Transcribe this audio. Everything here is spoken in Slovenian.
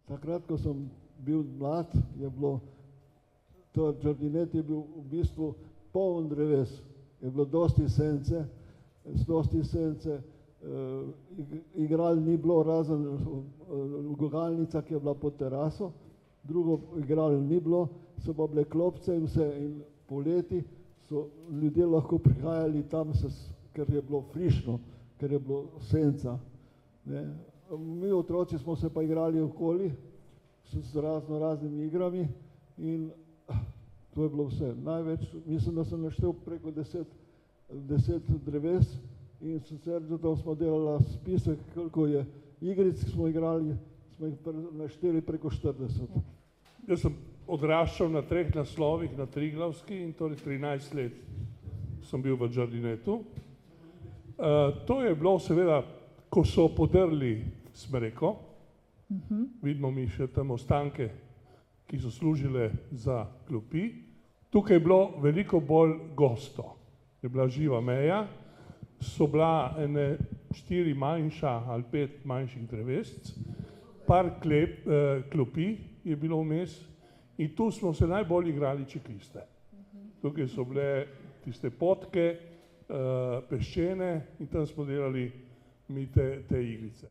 takrat, ko sem bil mlad, je bilo, to Jardinet je bil v bistvu poln dreves, je bilo dosti sence, igral ni bilo razen gugalnica, ki je bila pod teraso, drugo igral ni bilo, so pa bile klopce in vse in poleti so ljudje lahko prihajali tam, ker je bilo frišno, ker je bilo senca. Mi otroci smo se pa igrali okoli s raznimi igrami in to je bilo vse. Največ, mislim, da sem naštel preko 10 dreves in sicer zato smo delali spisek, koliko je igric, ki smo igrali, smo jih našteli preko 40. Jaz sem odraščal na 3 naslovih na Triglavski in torej 13 let sem bil v Jardinetu. To je bilo seveda, ko so podrli Smreko, vidimo mi še tam ostanke, ki so služile za klopi. Tukaj je bilo veliko bolj gosto, je bila živa meja, so bila ene 4 manjša ali 5 manjših drevesc, par klopi je bilo vmes in tu smo se najbolj igrali čekliste. Tukaj so bile tiste potke, peščene in tam smo delali mi te igrice.